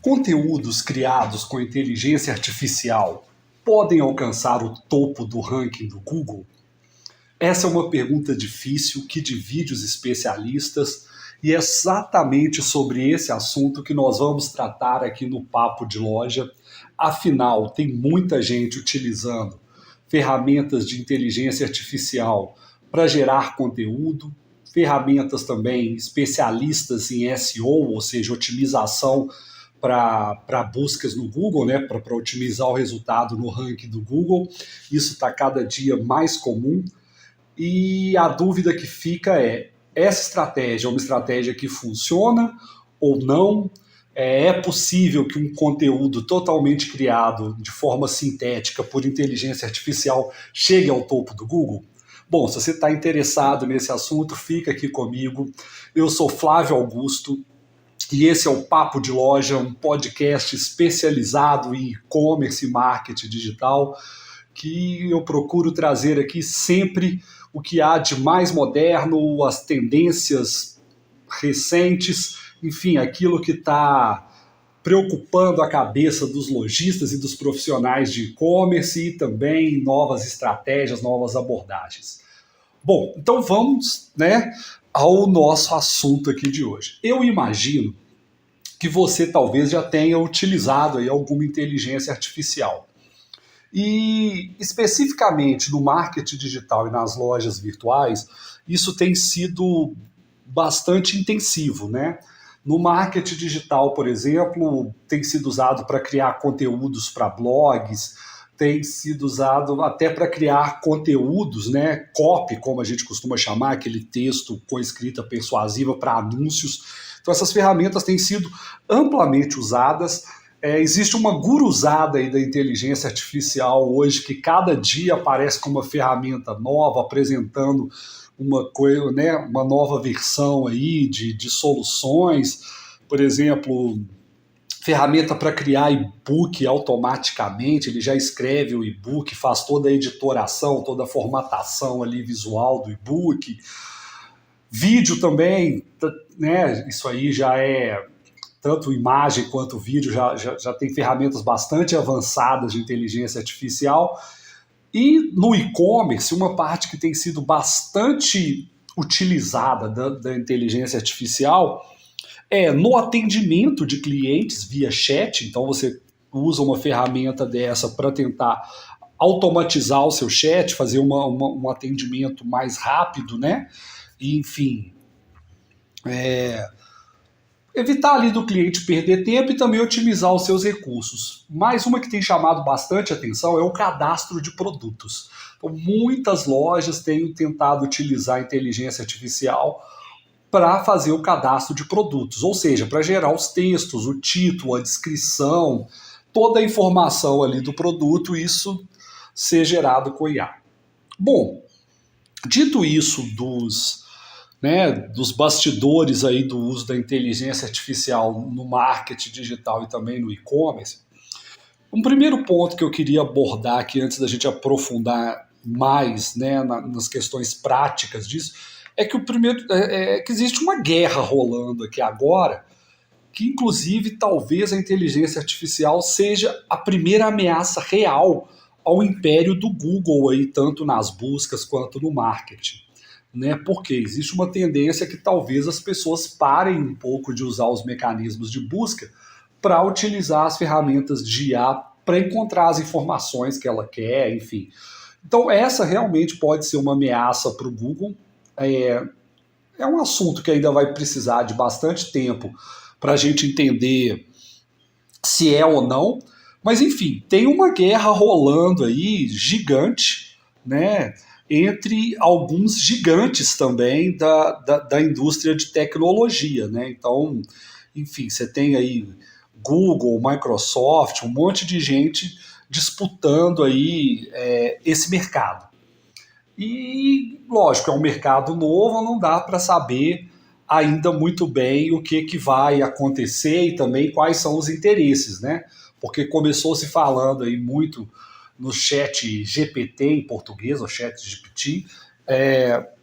Conteúdos criados com inteligência artificial podem alcançar o topo do ranking do Google? Essa é uma pergunta difícil que divide os especialistas e é exatamente sobre esse assunto que nós vamos tratar aqui no Papo de Loja. Afinal, tem muita gente utilizando ferramentas de inteligência artificial para gerar conteúdo, ferramentas também especialistas em SEO, ou seja, otimização para buscas no Google, né, para otimizar o resultado no ranking do Google. Isso está cada dia mais comum. E a dúvida que fica é, essa estratégia é uma estratégia que funciona ou não? É possível que um conteúdo totalmente criado de forma sintética por inteligência artificial chegue ao topo do Google? Bom, se você está interessado nesse assunto, fica aqui comigo. Eu sou Flávio Augusto e esse é o Papo de Loja, um podcast especializado em e-commerce e marketing digital, que eu procuro trazer aqui sempre o que há de mais moderno, as tendências recentes, enfim, aquilo que está preocupando a cabeça dos lojistas e dos profissionais de e-commerce e também novas estratégias, novas abordagens. Bom, então vamos, ao nosso assunto aqui de hoje. Eu imagino que você talvez já tenha utilizado aí alguma inteligência artificial. E especificamente no marketing digital e nas lojas virtuais, isso tem sido bastante intensivo, né? No marketing digital, por exemplo, tem sido usado para criar conteúdos para blogs, tem sido usado até para criar conteúdos, né? Copy, como a gente costuma chamar, aquele texto com escrita persuasiva para anúncios. Então essas ferramentas têm sido amplamente usadas. Existe uma guruzada aí da inteligência artificial hoje que cada dia aparece com uma ferramenta nova, apresentando uma coisa, né, uma nova versão aí de soluções. Por exemplo, ferramenta para criar e-book automaticamente, ele já escreve o e-book, faz toda a editoração, toda a formatação ali visual do e-book. Vídeo também, né, isso aí já é... Tanto imagem quanto vídeo já tem ferramentas bastante avançadas de inteligência artificial. E no e-commerce, uma parte que tem sido bastante utilizada da inteligência artificial é no atendimento de clientes via chat. Então você usa uma ferramenta dessa para tentar automatizar o seu chat, fazer um atendimento mais rápido, né? E, enfim... evitar ali do cliente perder tempo e também otimizar os seus recursos. Mais uma que tem chamado bastante atenção é o cadastro de produtos. Então, muitas lojas têm tentado utilizar a inteligência artificial para fazer o cadastro de produtos, ou seja, para gerar os textos, o título, a descrição, toda a informação ali do produto, isso ser gerado com IA. Bom, dito isso dos bastidores aí do uso da inteligência artificial no marketing digital e também no e-commerce, um primeiro ponto que eu queria abordar aqui antes da gente aprofundar mais, né, nas questões práticas disso, é que que existe uma guerra rolando aqui agora, que inclusive talvez a inteligência artificial seja a primeira ameaça real ao império do Google aí, tanto nas buscas quanto no marketing. Né, porque existe uma tendência que talvez as pessoas parem um pouco de usar os mecanismos de busca para utilizar as ferramentas de IA para encontrar as informações que ela quer, enfim. Então essa realmente pode ser uma ameaça para o Google. É um assunto que ainda vai precisar de bastante tempo para a gente entender se é ou não, mas enfim, tem uma guerra rolando aí gigante, né? Entre alguns gigantes também da indústria de tecnologia, né? Então, enfim, você tem aí Google, Microsoft, um monte de gente disputando aí esse mercado. E, lógico, é um mercado novo, não dá para saber ainda muito bem o que vai acontecer e também quais são os interesses, né? Porque começou se falando aí muito no chat GPT em português, o chat GPT,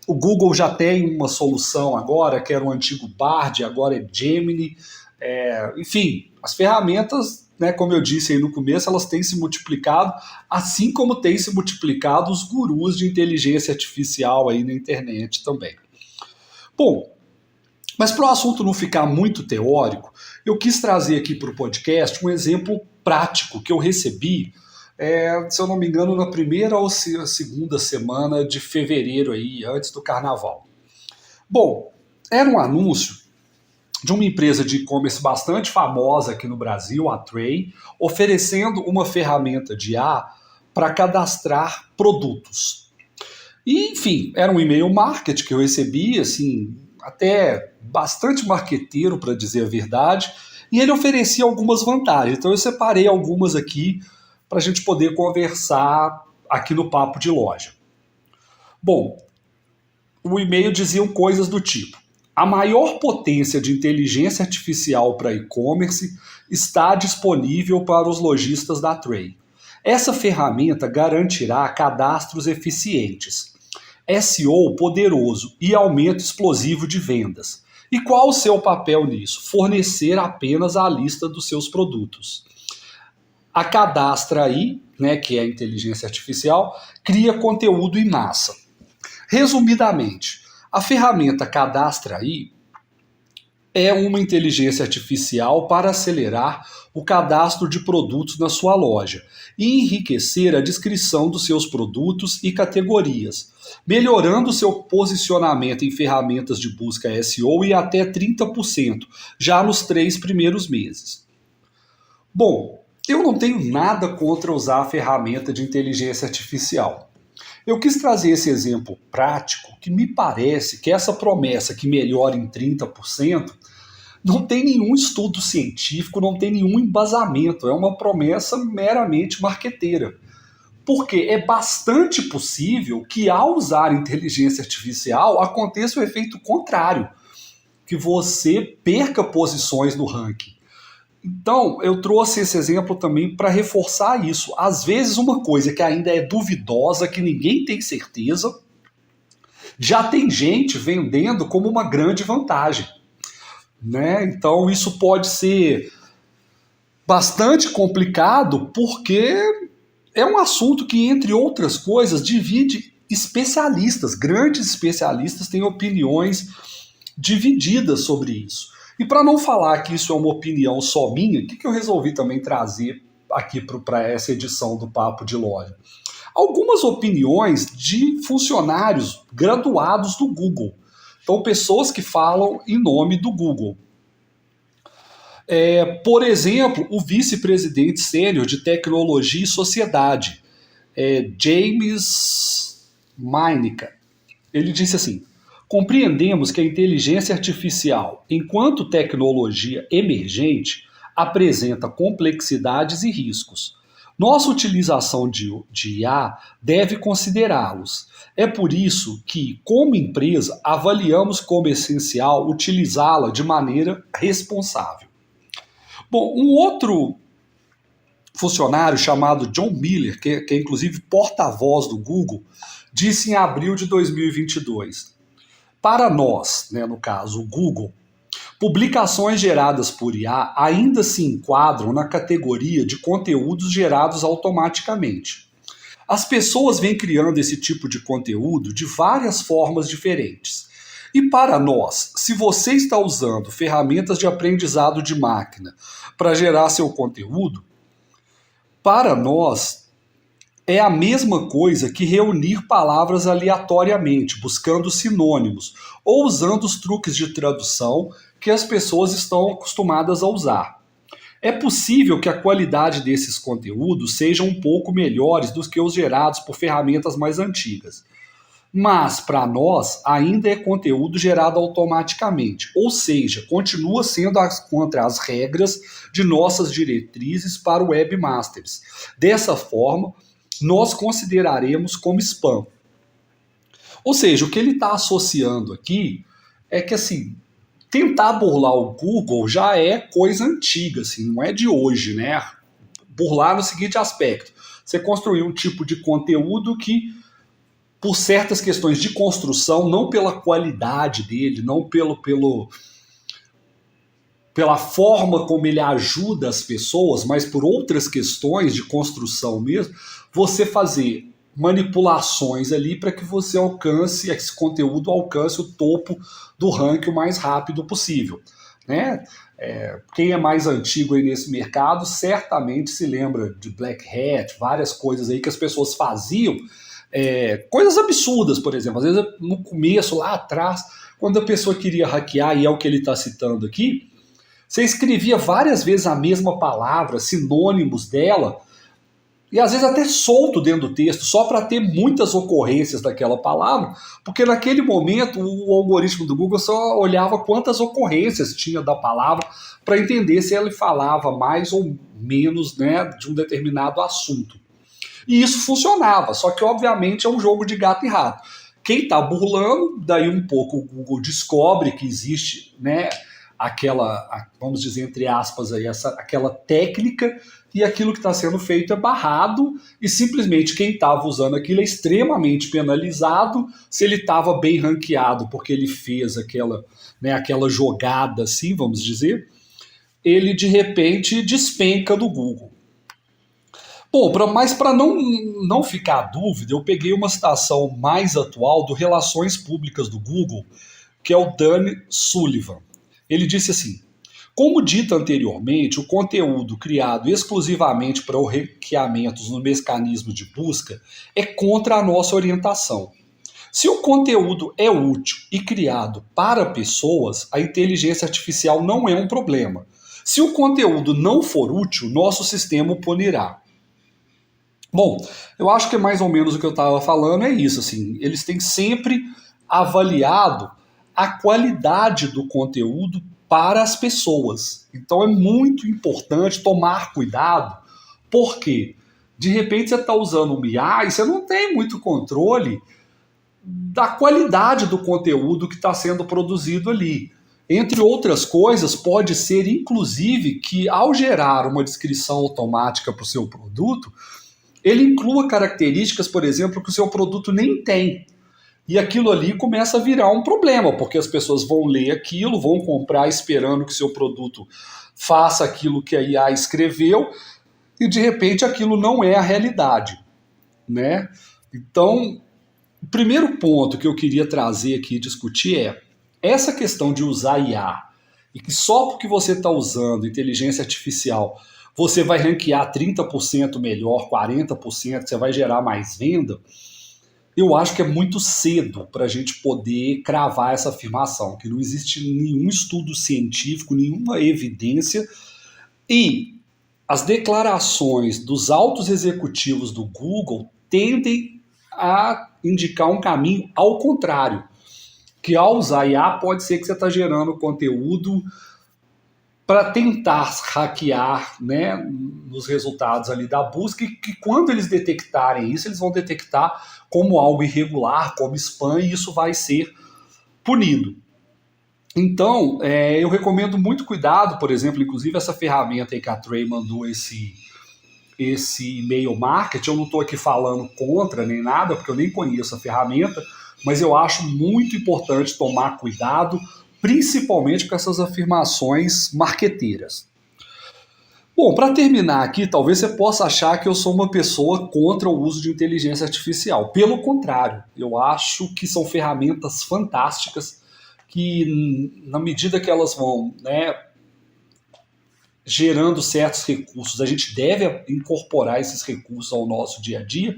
O Google já tem uma solução agora, que era o antigo Bard, agora é Gemini. Enfim, as ferramentas, né, como eu disse aí no começo, elas têm se multiplicado, assim como têm se multiplicado os gurus de inteligência artificial aí na internet também. Bom, mas para o assunto não ficar muito teórico, eu quis trazer aqui para o podcast um exemplo prático que eu recebi, se eu não me engano, na primeira ou segunda semana de fevereiro, aí, antes do carnaval. Bom, era um anúncio de uma empresa de e-commerce bastante famosa aqui no Brasil, a Tray, oferecendo uma ferramenta de IA para cadastrar produtos. E, enfim, era um e-mail marketing que eu recebi, assim, até bastante marqueteiro, para dizer a verdade, e ele oferecia algumas vantagens. Então eu separei algumas aqui para a gente poder conversar aqui no Papo de Loja. Bom, o e-mail dizia coisas do tipo: a maior potência de inteligência artificial para e-commerce está disponível para os lojistas da Tray. Essa ferramenta garantirá cadastros eficientes, SEO poderoso e aumento explosivo de vendas. E qual o seu papel nisso? Fornecer apenas a lista dos seus produtos. A Cadastra AI, né, que é a inteligência artificial, cria conteúdo em massa. Resumidamente, a ferramenta Cadastra AI é uma inteligência artificial para acelerar o cadastro de produtos na sua loja e enriquecer a descrição dos seus produtos e categorias, melhorando seu posicionamento em ferramentas de busca SEO em até 30%, já nos 3 primeiros meses. Bom, eu não tenho nada contra usar a ferramenta de inteligência artificial. Eu quis trazer esse exemplo prático que me parece que essa promessa que melhora em 30% não tem nenhum estudo científico, não tem nenhum embasamento, é uma promessa meramente marqueteira. Porque é bastante possível que ao usar inteligência artificial aconteça o efeito contrário, que você perca posições no ranking. Então, eu trouxe esse exemplo também para reforçar isso. Às vezes, uma coisa que ainda é duvidosa, que ninguém tem certeza, já tem gente vendendo como uma grande vantagem, né? Então, isso pode ser bastante complicado, porque é um assunto que, entre outras coisas, divide especialistas. Grandes especialistas têm opiniões divididas sobre isso. E para não falar que isso é uma opinião só minha, o que eu resolvi também trazer aqui para essa edição do Papo de Loja? Algumas opiniões de funcionários graduados do Google. Então, pessoas que falam em nome do Google. Por exemplo, o vice-presidente sênior de tecnologia e sociedade, James Meinica, ele disse assim: compreendemos que a inteligência artificial, enquanto tecnologia emergente, apresenta complexidades e riscos. Nossa utilização de IA deve considerá-los. É por isso que, como empresa, avaliamos como essencial utilizá-la de maneira responsável. Bom, um outro funcionário chamado John Miller, que é inclusive porta-voz do Google, disse em abril de 2022: para nós, né, no caso o Google, publicações geradas por IA ainda se enquadram na categoria de conteúdos gerados automaticamente. As pessoas vêm criando esse tipo de conteúdo de várias formas diferentes. E para nós, se você está usando ferramentas de aprendizado de máquina para gerar seu conteúdo, para nós é a mesma coisa que reunir palavras aleatoriamente, buscando sinônimos, ou usando os truques de tradução que as pessoas estão acostumadas a usar. É possível que a qualidade desses conteúdos seja um pouco melhores do que os gerados por ferramentas mais antigas. Mas, para nós, ainda é conteúdo gerado automaticamente, ou seja, continua sendo contra as regras de nossas diretrizes para o webmasters. Dessa forma, nós consideraremos como spam. Ou seja, o que ele está associando aqui é que, assim, tentar burlar o Google já é coisa antiga, assim, não é de hoje, né? Burlar no seguinte aspecto: você construiu um tipo de conteúdo que por certas questões de construção, não pela qualidade dele, não pela forma como ele ajuda as pessoas, mas por outras questões de construção mesmo, você fazer manipulações ali para que você alcance, esse conteúdo alcance o topo do ranking o mais rápido possível, né? Quem é mais antigo aí nesse mercado certamente se lembra de Black Hat, várias coisas aí que as pessoas faziam, coisas absurdas, por exemplo. Às vezes no começo, lá atrás, quando a pessoa queria hackear, e é o que ele está citando aqui, você escrevia várias vezes a mesma palavra, sinônimos dela, e às vezes até solto dentro do texto, só para ter muitas ocorrências daquela palavra, porque naquele momento o algoritmo do Google só olhava quantas ocorrências tinha da palavra para entender se ele falava mais ou menos, né, de um determinado assunto. E isso funcionava, só que obviamente é um jogo de gato e rato. Quem está burlando, daí um pouco o Google descobre que existe, né, aquela, vamos dizer entre aspas, aí, aquela técnica, e aquilo que está sendo feito é barrado, e simplesmente quem estava usando aquilo é extremamente penalizado. Se ele estava bem ranqueado porque ele fez aquela, né, aquela jogada, assim, vamos dizer, ele de repente despenca do Google. Bom, mas para não ficar dúvida, eu peguei uma citação mais atual do Relações Públicas do Google, que é o Dan Sullivan. Ele disse assim: como dito anteriormente, o conteúdo criado exclusivamente para o ranqueamentos no mecanismo de busca é contra a nossa orientação. Se o conteúdo é útil e criado para pessoas, a inteligência artificial não é um problema. Se o conteúdo não for útil, nosso sistema o punirá. Bom, eu acho que é mais ou menos o que eu estava falando, é isso, assim, eles têm sempre avaliado a qualidade do conteúdo para as pessoas. Então é muito importante tomar cuidado, porque de repente você está usando um IA e você não tem muito controle da qualidade do conteúdo que está sendo produzido ali. Entre outras coisas, pode ser inclusive que ao gerar uma descrição automática para o seu produto, ele inclua características, por exemplo, que o seu produto nem tem. E aquilo ali começa a virar um problema, porque as pessoas vão ler aquilo, vão comprar esperando que o seu produto faça aquilo que a IA escreveu, e de repente aquilo não é a realidade, né? Então, o primeiro ponto que eu queria trazer aqui e discutir é essa questão de usar IA, e que só porque você está usando inteligência artificial você vai ranquear 30% melhor, 40%, você vai gerar mais venda. Eu acho que é muito cedo para a gente poder cravar essa afirmação, que não existe nenhum estudo científico, nenhuma evidência, e as declarações dos altos executivos do Google tendem a indicar um caminho ao contrário, que ao usar IA pode ser que você está gerando conteúdo para tentar hackear, né, nos resultados ali da busca, e que quando eles detectarem isso, eles vão detectar como algo irregular, como spam, e isso vai ser punido. Então, eu recomendo muito cuidado, por exemplo, inclusive essa ferramenta aí que a Trey mandou, esse e-mail marketing, eu não estou aqui falando contra nem nada, porque eu nem conheço a ferramenta, mas eu acho muito importante tomar cuidado, principalmente com essas afirmações marqueteiras. Bom, para terminar aqui, talvez você possa achar que eu sou uma pessoa contra o uso de inteligência artificial. Pelo contrário, eu acho que são ferramentas fantásticas que, na medida que elas vão, né, gerando certos recursos, a gente deve incorporar esses recursos ao nosso dia a dia,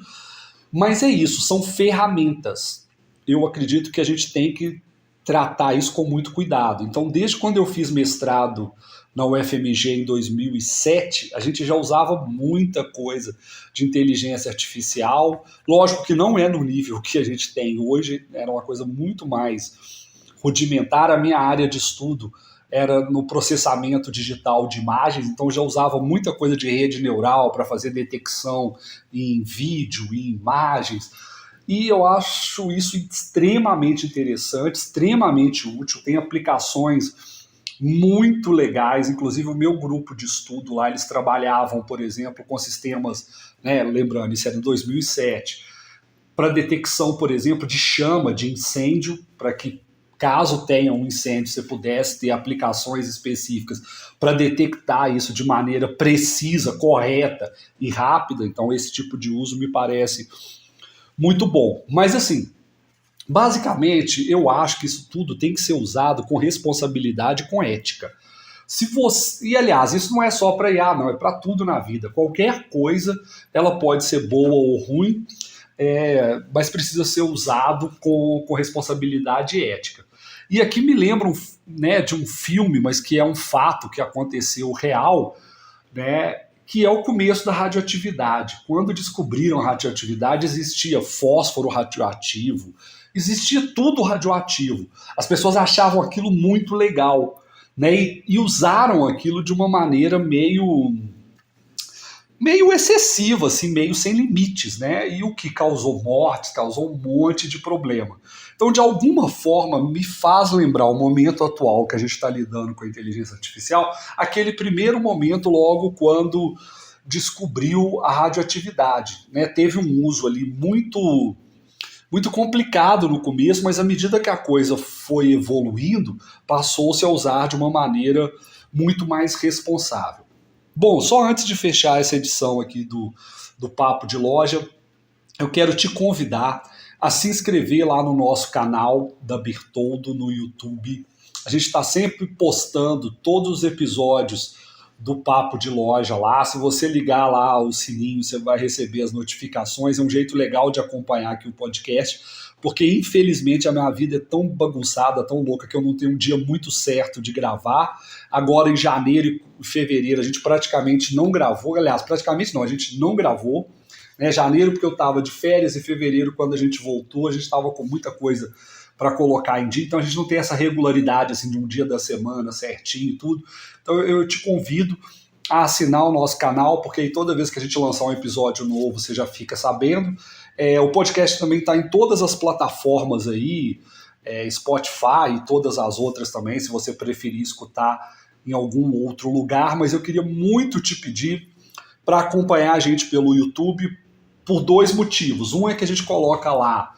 mas é isso, são ferramentas. Eu acredito que a gente tem que tratar isso com muito cuidado. Então, desde quando eu fiz mestrado na UFMG em 2007, a gente já usava muita coisa de inteligência artificial. Lógico que não é no nível que a gente tem hoje, era uma coisa muito mais rudimentar. A minha área de estudo era no processamento digital de imagens, então já usava muita coisa de rede neural para fazer detecção em vídeo e imagens. E eu acho isso extremamente interessante, extremamente útil, tem aplicações muito legais, inclusive o meu grupo de estudo lá, eles trabalhavam, por exemplo, com sistemas, né, lembrando, isso era em 2007, para detecção, por exemplo, de chama, de incêndio, para que caso tenha um incêndio, você pudesse ter aplicações específicas para detectar isso de maneira precisa, correta e rápida. Então esse tipo de uso me parece muito bom. Mas assim, basicamente, eu acho que isso tudo tem que ser usado com responsabilidade e com ética. Se você, e aliás, isso não é só para IA, não, é para tudo na vida. Qualquer coisa, ela pode ser boa ou ruim, mas precisa ser usado com responsabilidade e ética. E aqui me lembra né, de um filme, mas que é um fato que aconteceu real, né, que é o começo da radioatividade. Quando descobriram a radioatividade, existia fósforo radioativo, existia tudo radioativo. As pessoas achavam aquilo muito legal, né, e usaram aquilo de uma maneira meio excessiva, assim, meio sem limites, né? E o que causou mortes, causou um monte de problema. Então, de alguma forma, me faz lembrar o momento atual que a gente está lidando com a inteligência artificial, aquele primeiro momento logo quando descobriu a radioatividade, né? Teve um uso ali muito complicado no começo, mas à medida que a coisa foi evoluindo, passou-se a usar de uma maneira muito mais responsável. Bom, só antes de fechar essa edição aqui do Papo de Loja, eu quero te convidar a se inscrever lá no nosso canal da Bertoldo no YouTube. A gente está sempre postando todos os episódios do Papo de Loja lá. Se você ligar lá o sininho, você vai receber as notificações. É um jeito legal de acompanhar aqui o podcast, porque infelizmente a minha vida é tão bagunçada, tão louca, que eu não tenho um dia muito certo de gravar. Agora em janeiro e fevereiro a gente praticamente não gravou, aliás, praticamente não, a gente não gravou, né? Janeiro porque eu estava de férias, e fevereiro quando a gente voltou a gente estava com muita coisa para colocar em dia, então a gente não tem essa regularidade assim de um dia da semana certinho e tudo. Então eu te convido a assinar o nosso canal, porque aí toda vez que a gente lançar um episódio novo você já fica sabendo. O podcast também está em todas as plataformas aí, Spotify e todas as outras também, se você preferir escutar em algum outro lugar, mas eu queria muito te pedir para acompanhar a gente pelo YouTube por dois motivos. Um é que a gente coloca lá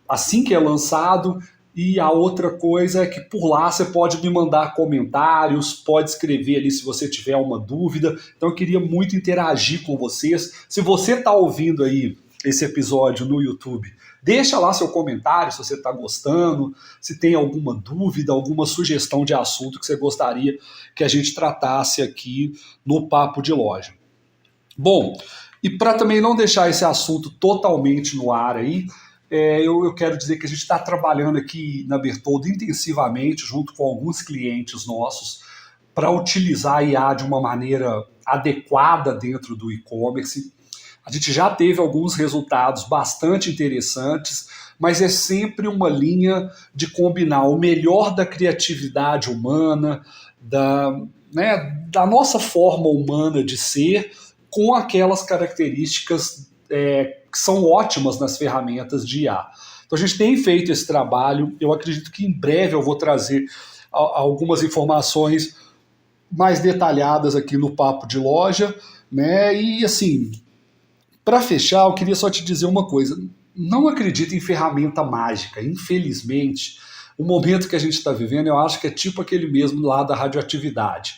assim que é lançado, e a outra coisa é que por lá você pode me mandar comentários, pode escrever ali se você tiver uma dúvida. Então eu queria muito interagir com vocês. Se você está ouvindo aí esse episódio no YouTube, deixa lá seu comentário se você está gostando, se tem alguma dúvida, alguma sugestão de assunto que você gostaria que a gente tratasse aqui no Papo de Loja. Bom, e para também não deixar esse assunto totalmente no ar aí, eu quero dizer que a gente está trabalhando aqui na Bertoldo intensivamente, junto com alguns clientes nossos, para utilizar a IA de uma maneira adequada dentro do e-commerce. A gente já teve alguns resultados bastante interessantes, mas é sempre uma linha de combinar o melhor da criatividade humana, da nossa forma humana de ser, com aquelas características que são ótimas nas ferramentas de IA. Então a gente tem feito esse trabalho, eu acredito que em breve eu vou trazer algumas informações mais detalhadas aqui no Papo de Loja, né? E assim, para fechar, eu queria só te dizer uma coisa. Não acredito em ferramenta mágica. Infelizmente, o momento que a gente está vivendo, eu acho que é tipo aquele mesmo lá da radioatividade.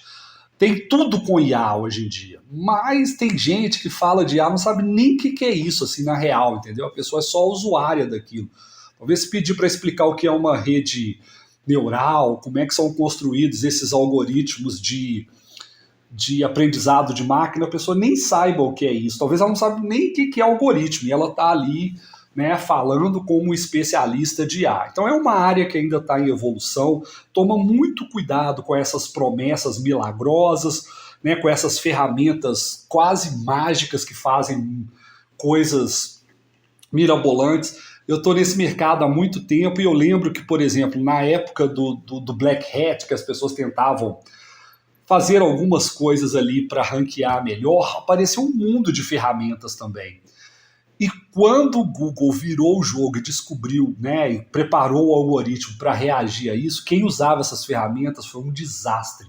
Tem tudo com IA hoje em dia, mas tem gente que fala de IA, não sabe nem o que é isso, assim, na real, entendeu? A pessoa é só usuária daquilo. Talvez se pedir para explicar o que é uma rede neural, como é que são construídos esses algoritmos de aprendizado de máquina, a pessoa nem saiba o que é isso. Talvez ela não saiba nem o que é algoritmo, e ela está ali, né, falando como especialista de IA. Então é uma área que ainda está em evolução. Toma muito cuidado com essas promessas milagrosas, né, com essas ferramentas quase mágicas que fazem coisas mirabolantes. Eu estou nesse mercado há muito tempo e eu lembro que, por exemplo, na época do Black Hat, que as pessoas tentavam fazer algumas coisas ali para ranquear melhor, apareceu um mundo de ferramentas também. E quando o Google virou o jogo e descobriu, né, e preparou o algoritmo para reagir a isso, quem usava essas ferramentas foi um desastre.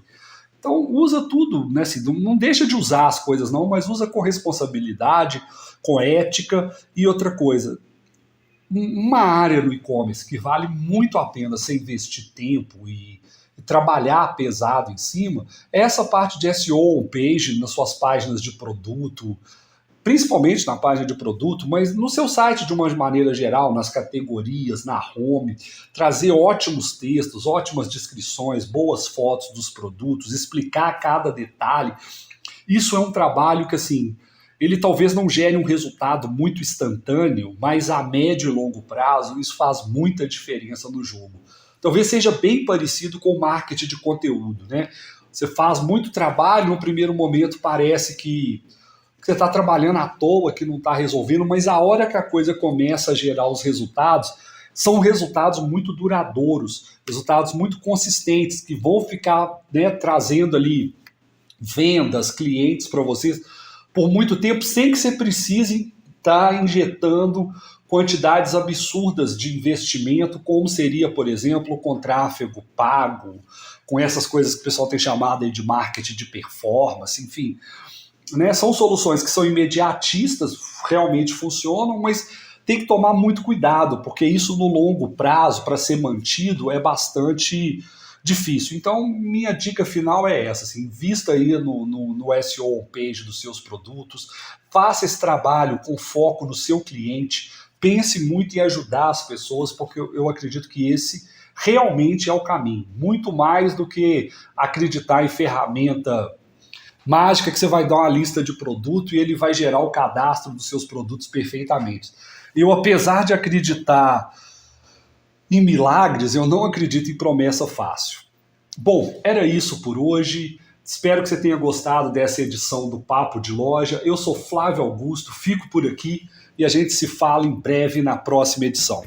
Então usa tudo, né, assim, não deixa de usar as coisas não, mas usa com responsabilidade, com ética. E outra coisa, uma área no e-commerce que vale muito a pena você investir tempo e trabalhar pesado em cima, é essa parte de SEO on-page, nas suas páginas de produto, principalmente na página de produto, mas no seu site de uma maneira geral, nas categorias, na home, trazer ótimos textos, ótimas descrições, boas fotos dos produtos, explicar cada detalhe. Isso é um trabalho que, assim, ele talvez não gere um resultado muito instantâneo, mas a médio e longo prazo isso faz muita diferença no jogo. Talvez seja bem parecido com o marketing de conteúdo, né? Você faz muito trabalho, no primeiro momento parece que você está trabalhando à toa, que não está resolvendo, mas a hora que a coisa começa a gerar os resultados, são resultados muito duradouros, resultados muito consistentes, que vão ficar, né, trazendo ali vendas, clientes para vocês por muito tempo, sem que você precise estar injetando quantidades absurdas de investimento, como seria, por exemplo, com tráfego pago, com essas coisas que o pessoal tem chamado aí de marketing de performance, enfim. Né, são soluções que são imediatistas, realmente funcionam, mas tem que tomar muito cuidado, porque isso no longo prazo, para ser mantido, é bastante difícil. Então, minha dica final é essa, assim, invista aí no SEO page dos seus produtos, faça esse trabalho com foco no seu cliente, pense muito em ajudar as pessoas, porque eu acredito que esse realmente é o caminho, muito mais do que acreditar em ferramenta mágica que você vai dar uma lista de produto e ele vai gerar o cadastro dos seus produtos perfeitamente. Eu, apesar de acreditar em milagres, eu não acredito em promessa fácil. Bom, era isso por hoje. Espero que você tenha gostado dessa edição do Papo de Loja. Eu sou Flávio Augusto, fico por aqui e a gente se fala em breve na próxima edição.